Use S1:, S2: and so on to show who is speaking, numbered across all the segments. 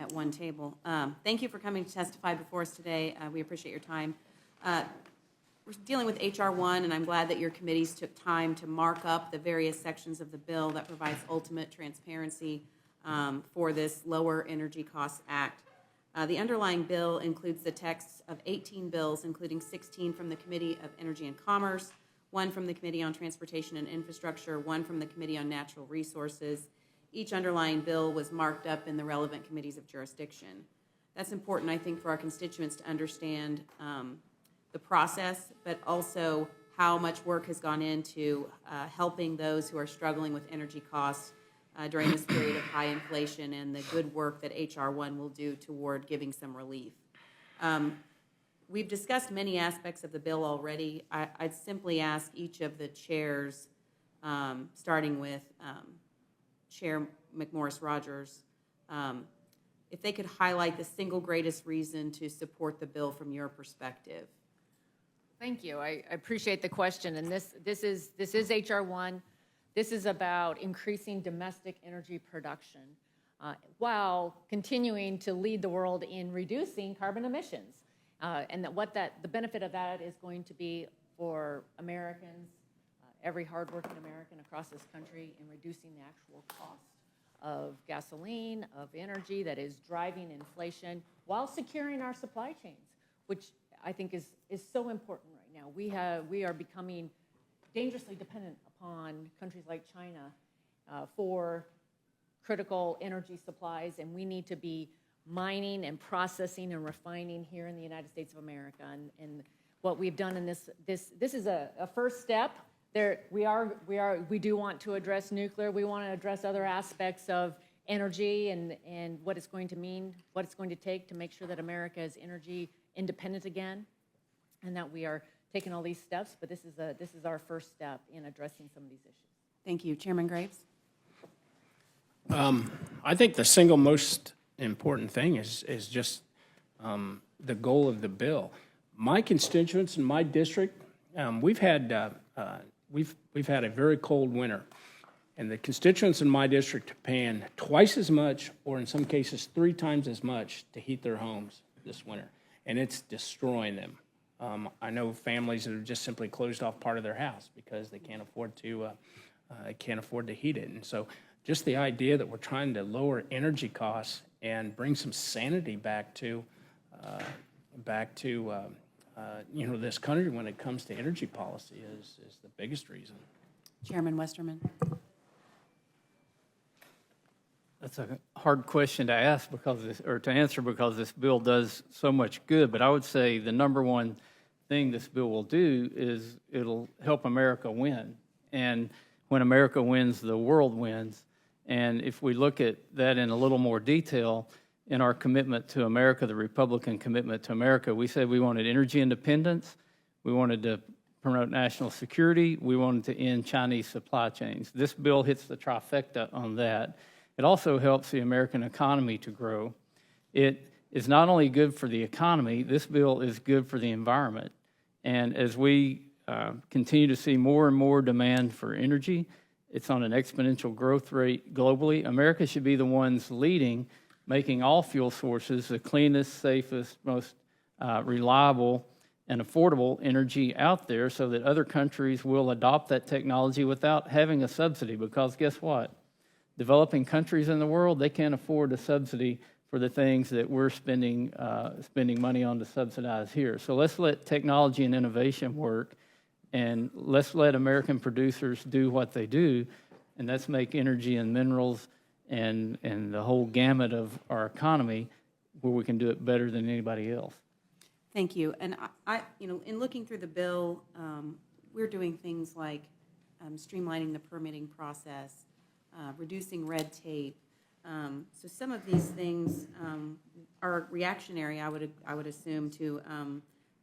S1: at one table. Thank you for coming to testify before us today. We appreciate your time. We're dealing with H.R. 1, and I'm glad that your committees took time to mark up the various sections of the bill that provides ultimate transparency for this Lower Energy Costs Act. The underlying bill includes the texts of 18 bills, including 16 from the Committee of Energy and Commerce, 1 from the Committee on Transportation and Infrastructure, 1 from the Committee on Natural Resources. Each underlying bill was marked up in the relevant committees of jurisdiction. That's important, I think, for our constituents to understand the process, but also how much work has gone into helping those who are struggling with energy costs during this period of high inflation, and the good work that H.R. 1 will do toward giving some relief. We've discussed many aspects of the bill already. I'd simply ask each of the chairs, starting with Chair McMorris-Rodgers, if they could highlight the single greatest reason to support the bill from your perspective.
S2: Thank you. I appreciate the question. And this is H.R. 1. This is about increasing domestic energy production while continuing to lead the world in reducing carbon emissions. And the benefit of that is going to be for Americans, every hardworking American across this country, in reducing the actual cost of gasoline, of energy that is driving inflation, while securing our supply chains, which I think is so important right now. We are becoming dangerously dependent upon countries like China for critical energy supplies, and we need to be mining and processing and refining here in the United States of America. And what we've done in this is a first step. We do want to address nuclear. We want to address other aspects of energy and what it's going to mean, what it's going to take to make sure that America is energy independent again, and that we are taking all these steps. But this is our first step in addressing some of these issues.
S1: Thank you. Chairman Graves?
S3: I think the single most important thing is just the goal of the bill. My constituents in my district, we've had a very cold winter, and the constituents in my district are paying twice as much, or in some cases 3 times as much, to heat their homes this winter, and it's destroying them. I know families that have just simply closed off part of their house because they can't afford to heat it. And so just the idea that we're trying to lower energy costs and bring some sanity back to this country when it comes to energy policy is the biggest reason.
S1: Chairman Westerman?
S4: That's a hard question to ask to answer because this bill does so much good. But I would say the number one thing this bill will do is it'll help America win. And when America wins, the world wins. And if we look at that in a little more detail, in our commitment to America, the Republican commitment to America, we said we wanted energy independence, we wanted to promote national security, we wanted to end Chinese supply chains. This bill hits the trifecta on that. It also helps the American economy to grow. It is not only good for the economy, this bill is good for the environment. And as we continue to see more and more demand for energy, it's on an exponential growth rate globally. America should be the ones leading, making all fuel sources the cleanest, safest, most reliable and affordable energy out there so that other countries will adopt that technology without having a subsidy. Because guess what? Developing countries in the world, they can't afford a subsidy for the things that we're spending money on to subsidize here. So let's let technology and innovation work, and let's let American producers do what they do, and let's make energy and minerals and the whole gamut of our economy where we can do it better than anybody else.
S1: Thank you. And in looking through the bill, we're doing things like streamlining the permitting process, reducing red tape. So some of these things are reactionary, I would assume, to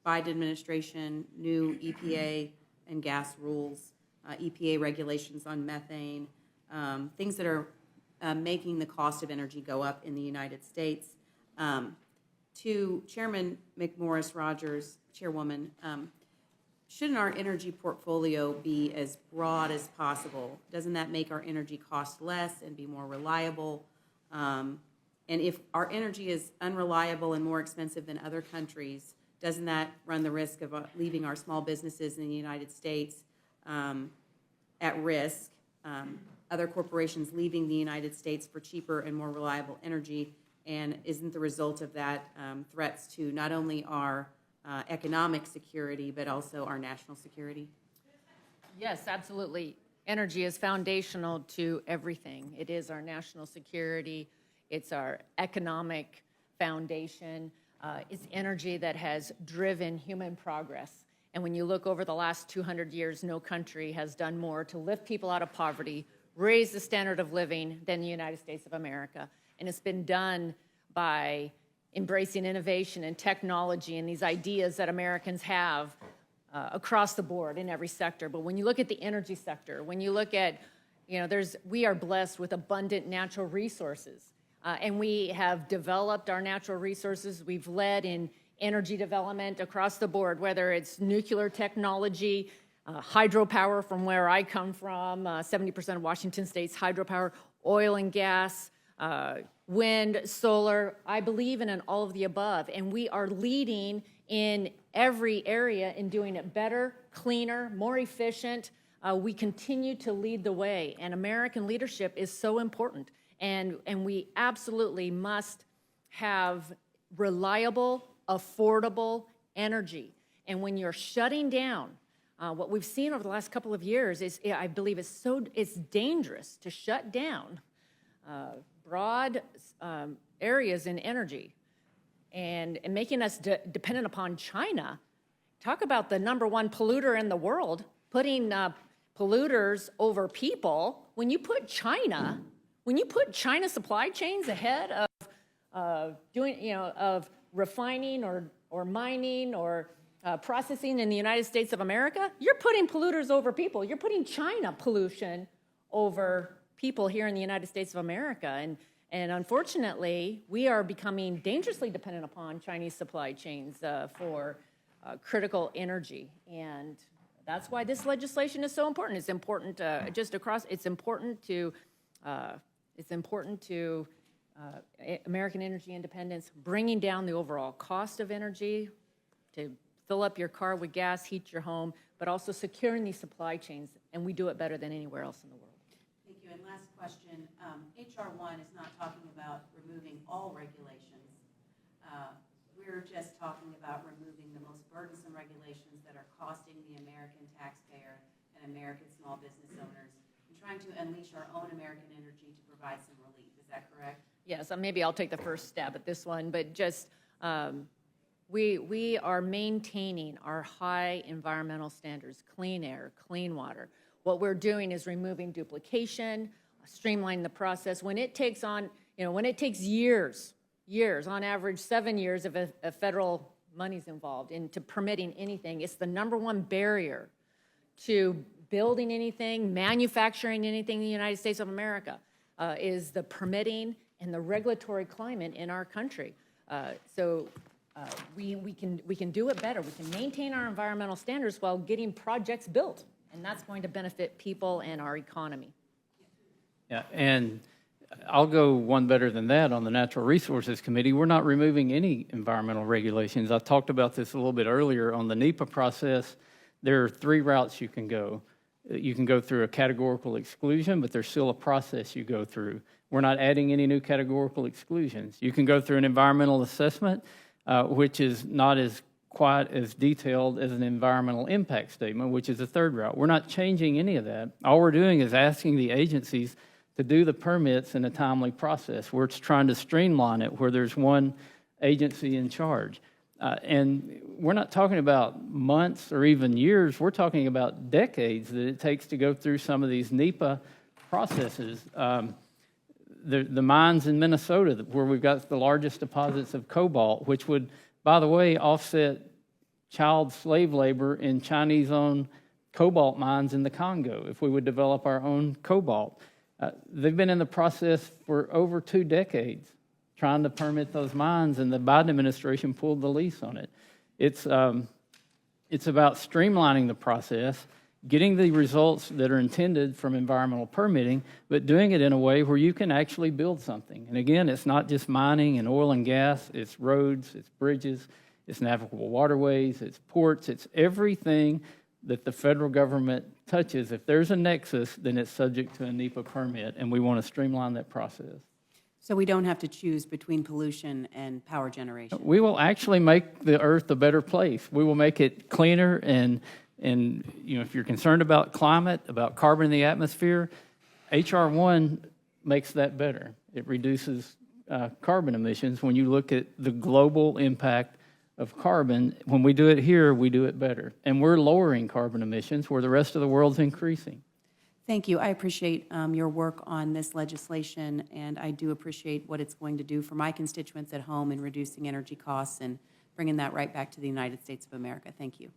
S1: Biden administration, new EPA and gas rules, EPA regulations on methane, things that are making the cost of energy go up in the United States. To Chairman McMorris-Rodgers, Chairwoman, shouldn't our energy portfolio be as broad as possible? Doesn't that make our energy cost less and be more reliable? And if our energy is unreliable and more expensive than other countries, doesn't that run the risk of leaving our small businesses in the United States at risk? Other corporations leaving the United States for cheaper and more reliable energy, and isn't the result of that threats to not only our economic security, but also our national security?
S2: Yes, absolutely. Energy is foundational to everything. It is our national security. It's our economic foundation. It's energy that has driven human progress. And when you look over the last 200 years, no country has done more to lift people out of poverty, raise the standard of living than the United States of America. And it's been done by embracing innovation and technology and these ideas that Americans have across the board in every sector. But when you look at the energy sector, when you look at, we are blessed with abundant natural resources. And we have developed our natural resources. We've led in energy development across the board, whether it's nuclear technology, hydropower from where I come from, 70% of Washington State's hydropower, oil and gas, wind, solar. I believe in all of the above, and we are leading in every area in doing it better, cleaner, more efficient. We continue to lead the way, and American leadership is so important, and we absolutely must have reliable, affordable energy. And when you're shutting down, what we've seen over the last couple of years is, I believe, it's dangerous to shut down broad areas in energy and making us dependent upon China. Talk about the number one polluter in the world, putting polluters over people. When you put China supply chains ahead of of refining or mining or processing in the United States of America, you're putting polluters over people. You're putting China pollution over people here in the United States of America. And unfortunately, we are becoming dangerously dependent upon Chinese supply chains for critical energy. And that's why this legislation is so important. It's important it's important to American energy independence, bringing down the overall cost of energy, to fill up your car with gas, heat your home, but also securing these supply chains, and we do it better than anywhere else in the world.
S1: Thank you. And last question, H.R. 1 is not talking about removing all regulations. We're just talking about removing the most burdensome regulations that are costing the American taxpayer and American small business owners, and trying to unleash our own American energy to provide some relief. Is that correct?
S2: Yes, maybe I'll take the first stab at this one, but just we are maintaining our high environmental standards, clean air, clean water. What we're doing is removing duplication, streamlining the process. When it takes years, on average 7 years if a federal money's involved into permitting anything, it's the number one barrier to building anything, manufacturing anything in the United States of America, is the permitting and the regulatory climate in our country. We can do it better. We can maintain our environmental standards while getting projects built, and that's going to benefit people and our economy.
S4: Yeah, and I'll go one better than that on the Natural Resources Committee. We're not removing any environmental regulations. I talked about this a little bit earlier on the NEPA process. There are 3 routes you can go. You can go through a categorical exclusion, but there's still a process you go through. We're not adding any new categorical exclusions. You can go through an environmental assessment, which is not quite as detailed as an environmental impact statement, which is the 3rd route. We're not changing any of that. All we're doing is asking the agencies to do the permits in a timely process. We're trying to streamline it where there's one agency in charge. And we're not talking about months or even years. We're talking about decades that it takes to go through some of these NEPA processes. The mines in Minnesota, where we've got the largest deposits of cobalt, which would, by the way, offset child slave labor in Chinese-owned cobalt mines in the Congo if we would develop our own cobalt. They've been in the process for over 2 decades trying to permit those mines, and the Biden administration pulled the lease on it. It's about streamlining the process getting the results that are intended from environmental permitting, but doing it in a way where you can actually build something. And again, it's not just mining and oil and gas, it's roads, it's bridges, it's navigable waterways, it's ports, it's everything that the federal government touches. If there's a nexus, then it's subject to a NEPA permit, and we want to streamline that process.
S1: So we don't have to choose between pollution and power generation?
S4: We will actually make the earth a better place. We will make it cleaner, and you know, if you're concerned about climate, about carbon in the atmosphere, H.R. 1 makes that better. It reduces carbon emissions. When you look at the global impact of carbon, when we do it here, we do it better. And we're lowering carbon emissions where the rest of the world's increasing.
S1: Thank you. I appreciate your work on this legislation, and I do appreciate what it's going to do for my constituents at home in reducing energy costs and bringing that right back to the United States of America. Thank you.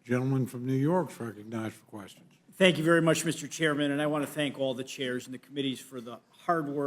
S5: Gentleman from New York is recognized for questions.
S6: Thank you very much, Mr. Chairman, and I want to thank all the chairs and the committees for the hard work